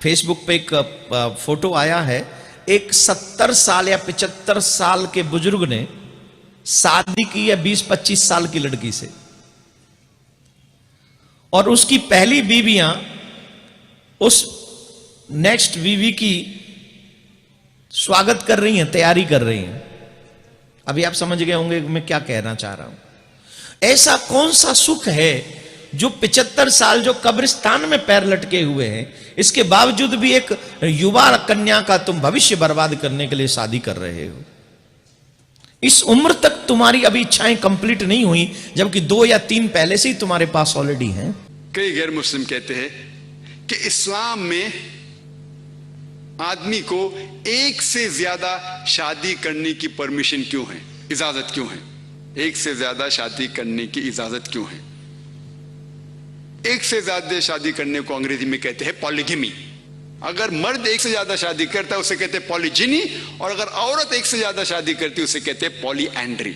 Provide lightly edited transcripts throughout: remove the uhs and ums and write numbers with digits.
Face book पे एक photo आया है, एक 70 साल या 75 साल के बुजुर्ग ने शादी की है 20-25 साल की लड़की से, और उसकी पहली बीवियां उस नेक्स्ट बीवी की स्वागत कर रही हैं, तैयारी कर रही हैं। अभी आप समझ गए होंगे मैं क्या कहना चाह रहा हूं। ऐसा कौन सा सुख है जो 75 साल जो कब्रिस्तान में पैर लटके हुए हैं, इसके बावजूद भी एक युवा कन्या का तुम भविष्य बर्बाद करने के लिए शादी कर रहे हो। इस उम्र तक तुम्हारी अभी इच्छाएं कंप्लीट नहीं हुई, जबकि 2 या 3 पहले से ही तुम्हारे पास ऑलरेडी हैं। कई गैर मुस्लिम कहते हैं कि इस्लाम में आदमी को एक से ज्यादा शादी करने की परमिशन क्यों है, इजाजत क्यों है? एक से ज्यादा शादी करने की इजाजत क्यों है? एक से ज्यादा शादी करने को अंग्रेजी में कहते हैं पॉलीगेमी। अगर मर्द एक से ज्यादा शादी करता है उसे कहते हैं पॉलीजिनी, और अगर औरत एक से ज्यादा शादी करती है उसे कहते हैं पॉलीएंड्री।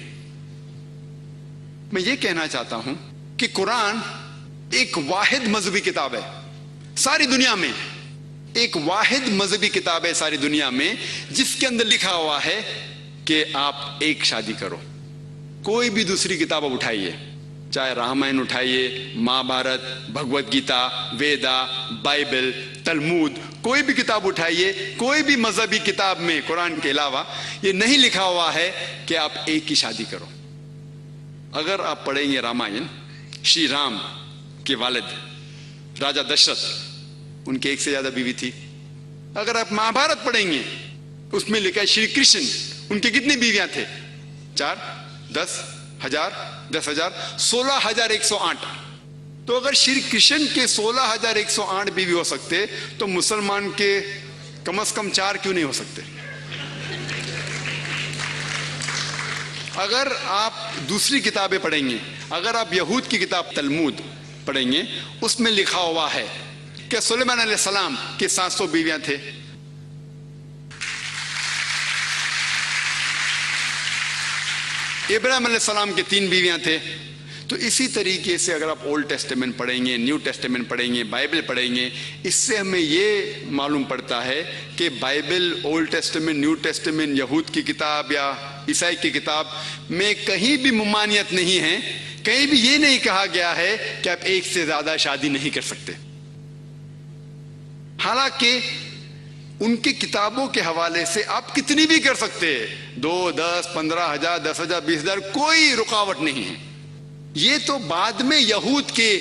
मैं ये कहना चाहता हूं कि कुरान एक वाहिद मजहबी किताब है सारी दुनिया में, एक वाहिद मजहबी किताब है सारी दुनिया में, जिसके अंदर लिखा हुआ है कि आप एक शादी करो। कोई भी दूसरी किताब उठाइए, चाहे रामायण उठाइए, महाभारत, भगवत गीता, वेदा, बाइबल, तलमूद, कोई भी किताब उठाइए, कोई भी मजहबी किताब में कुरान के अलावा ये नहीं लिखा हुआ है कि आप एक ही शादी करो। अगर आप पढ़ेंगे रामायण, श्री राम के वालिद राजा दशरथ, उनके एक से ज्यादा बीवी थी। अगर आप महाभारत पढ़ेंगे, उसमें लिखा है श्री कृष्ण, उनके कितनी बीवियां थे? 4, 10, 1000, 10,000, 16,108। तो अगर श्री कृष्ण के 16,108 बीवी हो सकते, तो मुसलमान के कम से कम 4 क्यों नहीं हो सकते? अगर आप दूसरी किताबें पढ़ेंगे, अगर आप यहूद की किताब तलमूद पढ़ेंगे, उसमें लिखा हुआ है कि सुलेमान अलैहिस्सलाम के 700 बीवियां थे। इब्राहिम अलैहिस्सलाम के 3 बीवियां थे। तो इसी तरीके से अगर आप ओल्ड टेस्टामेंट पढ़ेंगे, न्यू टेस्टामेंट पढ़ेंगे, बाइबल पढ़ेंगे, इससे हमें ये मालूम पड़ता है कि Bible, Old Testament, New Testament, यहूद की किताब या ईसाई की किताब में कहीं भी मुमानियत नहीं है, कहीं भी ये नहीं कहा गया है कि आप एक से ज्यादा शादी नहीं कर सकते। हालांकि उनकी किताबों के हवाले से आप कितनी भी कर सकते हैं, 2, 10, 15,000, 10,000, 20,000, कोई रुकावट नहीं है। ये तो बाद में यहूद के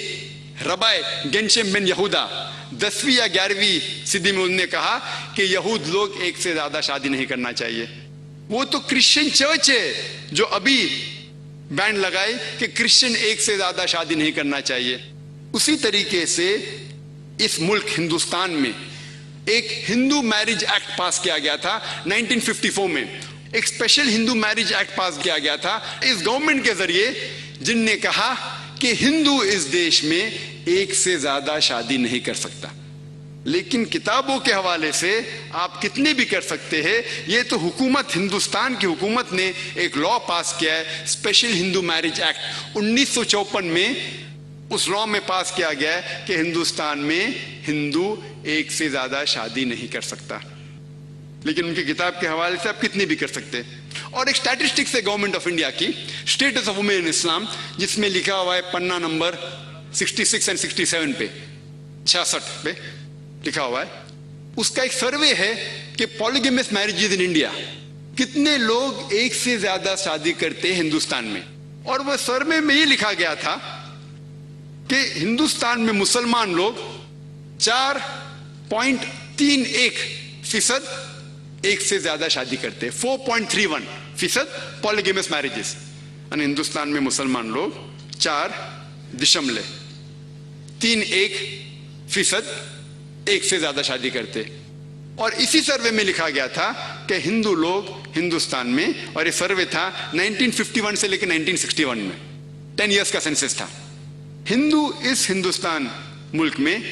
रबाय गेंशम बिन यहूदा 10वीं या 11वीं सदी में उन्होंने कहा कि यहूद लोग एक से ज्यादा शादी नहीं करना चाहिए। वो तो क्रिश्चियन चर्च है जो अभी बैन लगाए कि क्रिश्चियन एक से ज्यादा शादी नहीं करना चाहिए। उसी तरीके से इस मुल्क हिंदुस्तान में एक हिंदू मैरिज एक्ट पास किया गया था 1954 में। एक स्पेशल हिंदू मैरिज एक्ट पास किया गया था इस गवर्नमेंट के जरिए, जिनने कहा कि हिंदू इस देश में एक से ज्यादा शादी नहीं कर सकता। लेकिन किताबों के हवाले से आप कितने भी कर सकते हैं। ये तो हुकूमत, हिंदुस्तान की हुकूमत ने एक लॉ पास किया है, स्पेशल हिंदू मैरिज एक्ट 1954 में। उस लॉ में पास किया गया है कि हिंदुस्तान में हिंदू एक से ज्यादा शादी नहीं कर सकता, लेकिन उनकी किताब के हवाले से आप कितनी भी कर सकते हैं। और एक स्टैटिस्टिक्स है गवर्नमेंट ऑफ इंडिया की, स्टेटस ऑफ वुमेन इन इस्लाम, जिसमें लिखा हुआ है पन्ना नंबर 66 और 67 पे, 66 पे लिखा हुआ है। उसका एक सर्वे है कि पॉलीगेमस मैरिजेस इन इंडिया, कितने लोग एक से ज्यादा शादी करते हैं हिंदुस्तान में। और वह सर्वे में ये लिखा गया था कि हिंदुस्तान में मुसलमान लोग 4.31% एक से ज्यादा शादी करते हैं, 4.31% पॉलीगेमस मैरिजेस। यानी हिंदुस्तान में मुसलमान लोग 4.31% एक से ज्यादा शादी करते। और इसी सर्वे में लिखा गया था कि हिंदू लोग हिंदुस्तान में, और ये सर्वे था 1951 से लेकर 1961 में, 10 इयर्स का सेंसस था। हिंदू इस हिंदुस्तान मुल्क में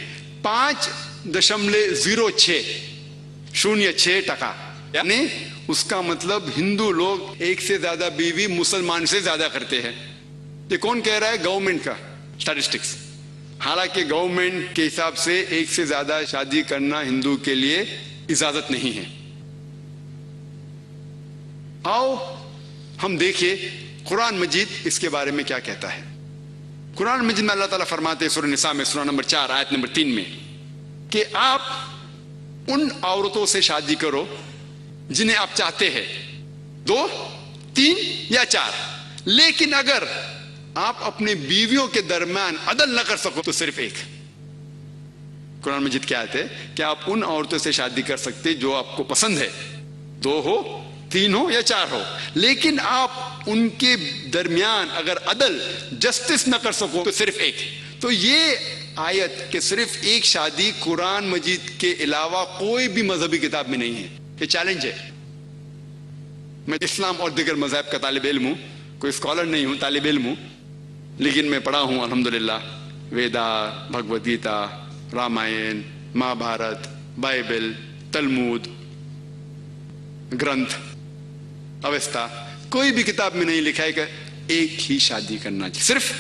5.06%, यानी उसका मतलब हिंदू लोग एक से ज्यादा बीवी मुसलमान से ज्यादा करते हैं। ये कौन कह रहा है? गवर्नमेंट का स्टैटिस्टिक्स। حالانکہ گورنمنٹ کے حساب سے ایک سے زیادہ شادی کرنا ہندو کے لیے اجازت نہیں ہے. آؤ ہم دیکھیں قرآن مجید اس کے بارے میں کیا کہتا ہے. قرآن مجید میں اللہ تعالیٰ فرماتے ہیں سورہ نساء میں سورہ نمبر 4 آیت نمبر 3 میں کہ آپ ان عورتوں سے شادی کرو جنہیں آپ چاہتے ہیں, 2, 3 یا 4, لیکن اگر آپ اپنے بیویوں کے درمیان عدل نہ کر سکو تو صرف 1. قرآن مجید کیا آیت ہے کہ آپ ان عورتوں سے شادی کر سکتے جو آپ کو پسند ہے, 2 ہو, 3 ہو یا 4 ہو, لیکن آپ ان کے درمیان اگر عدل جسٹس نہ کر سکو تو صرف 1. تو یہ آیت کہ صرف ایک شادی قرآن مجید کے علاوہ کوئی بھی مذہبی کتاب میں نہیں ہے. یہ چیلنج ہے. میں اسلام اور دیگر مذاہب کا طالب علم ہوں, کوئی اسکالر نہیں ہوں, طالب علم ہوں, لیکن میں پڑھا ہوں الحمدللہ ویدا, بھگوت گیتا, رامائن, مہابھارت, بائبل, تلمود, گرنتھ, اوستا, کوئی بھی کتاب میں نہیں لکھا ہے کہ ایک ہی شادی کرنا چاہیے, صرف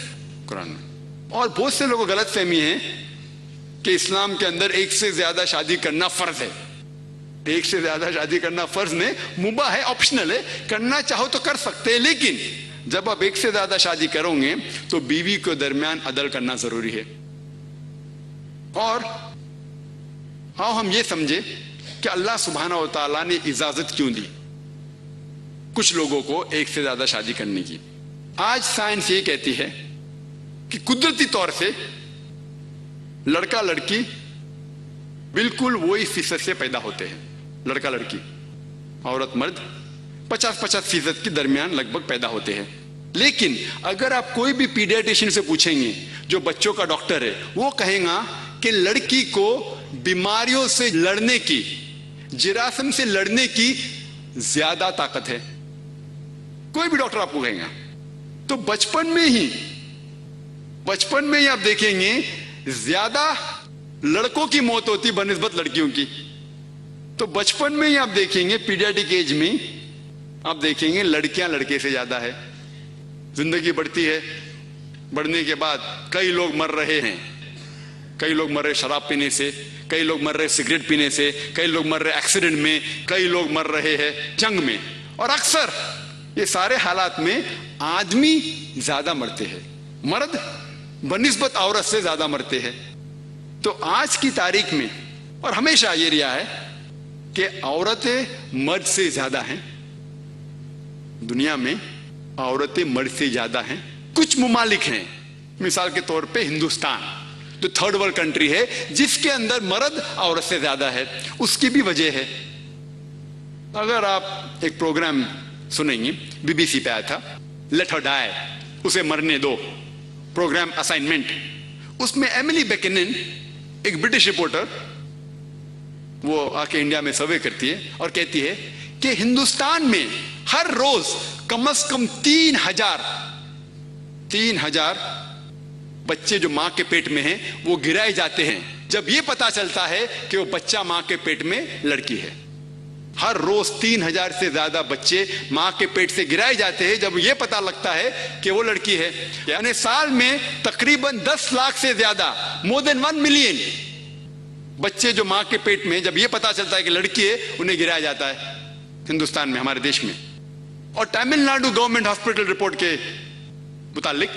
قرآن میں. اور بہت سے لوگوں کو غلط فہمی ہے کہ اسلام کے اندر ایک سے زیادہ شادی کرنا فرض ہے. ایک سے زیادہ شادی کرنا فرض نہیں, مباح ہے, آپشنل ہے, کرنا چاہو تو کر سکتے ہیں, لیکن جب آپ ایک سے زیادہ شادی کرو گے تو بیوی کے درمیان عدل کرنا ضروری ہے. اور ہاں ہم یہ سمجھے کہ اللہ سبحانہ و تعالیٰ نے اجازت کیوں دی کچھ لوگوں کو ایک سے زیادہ شادی کرنے کی. آج سائنس یہ کہتی ہے کہ قدرتی طور سے لڑکا لڑکی بالکل وہی فیصد سے پیدا ہوتے ہیں. لڑکا لڑکی, عورت مرد 50-50% کے درمیان لگ بھگ پیدا ہوتے ہیں. لیکن اگر آپ کوئی بھی پیڈیاٹیشین سے پوچھیں گے جو بچوں کا ڈاکٹر ہے, وہ کہیں گا کہ لڑکی کو بیماریوں سے لڑنے کی, جراثیم سے لڑنے کی زیادہ طاقت ہے. کوئی بھی ڈاکٹر آپ کو کہیں گا. تو بچپن میں ہی آپ دیکھیں گے زیادہ لڑکوں کی موت ہوتی بنسبت لڑکیوں کی. تو بچپن میں ہی آپ دیکھیں گے, پیڈیاٹک ایج میں آپ دیکھیں گے لڑکیاں لڑکے سے زیادہ ہے. زندگی بڑھتی ہے, بڑھنے کے بعد کئی لوگ مر رہے ہیں. کئی لوگ مر رہے شراب پینے سے, کئی لوگ مر رہے سگریٹ پینے سے, کئی لوگ مر رہے ایکسیڈنٹ میں, کئی لوگ مر رہے ہیں جنگ میں. اور اکثر یہ سارے حالات میں آدمی زیادہ مرتے ہیں, مرد بنسبت عورت سے زیادہ مرتے ہیں. تو آج کی تاریخ میں اور ہمیشہ یہ رہا ہے کہ عورتیں مرد سے زیادہ ہیں. دنیا میں عورتیں مرد سے زیادہ ہیں. کچھ ممالک ہیں, مثال کے طور پہ ہندوستان جو 3rd ورلڈ کنٹری ہے, جس کے اندر مرد عورت سے زیادہ ہے. اس کی بھی وجہ ہے. اگر آپ ایک پروگرام سنیں گے, BBC پہ آیا تھا, لیٹ ہر ڈائی, اسے مرنے دو, پروگرام اسائنمنٹ. اس میں ایملی بیکنن, ایک برٹش رپورٹر, وہ آ کے انڈیا میں سروے کرتی ہے اور کہتی ہے کہ ہندوستان میں ہر روز کم از کم 3,000 بچے جو ماں کے پیٹ میں ہیں وہ گرائے جاتے ہیں جب یہ پتا چلتا ہے کہ وہ بچہ ماں کے پیٹ میں لڑکی ہے. ہر روز 3,000 سے زیادہ بچے ماں کے پیٹ سے گرائے جاتے ہیں جب یہ پتا لگتا ہے کہ وہ لڑکی ہے. یعنی سال میں تقریباً 10 لاکھ سے زیادہ, more than 1 million بچے جو ماں کے پیٹ میں جب یہ پتا چلتا ہے کہ لڑکی ہے انہیں گرایا جاتا ہے ہندوستان میں, ہمارے دیش میں. اور Tamil Nadu government hospital report کے متعلق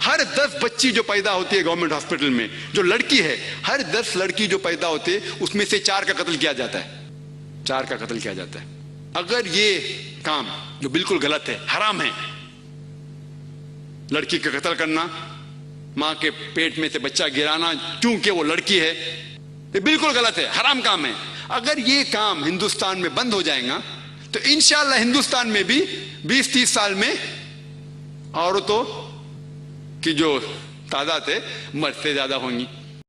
ہر 10 بچی جو پیدا ہوتی ہے گورنمنٹ ہاسپٹل میں جو لڑکی ہے, ہر 10 لڑکی جو پیدا ہوتے ہیں اس میں سے 4 کا قتل کیا جاتا ہے. 4 کا قتل کیا جاتا ہے. اگر یہ کام جو بالکل غلط ہے, حرام ہے, لڑکی کا قتل کرنا, ماں کے پیٹ میں سے بچہ گرانا کیونکہ وہ لڑکی ہے, یہ بالکل غلط ہے, حرام کام ہے. اگر یہ کام ہندوستان میں بند ہو جائے گا تو انشاءاللہ ہندوستان میں بھی 20-30 سال میں عورتوں کی جو تعداد ہے مرد سے زیادہ ہوں گی.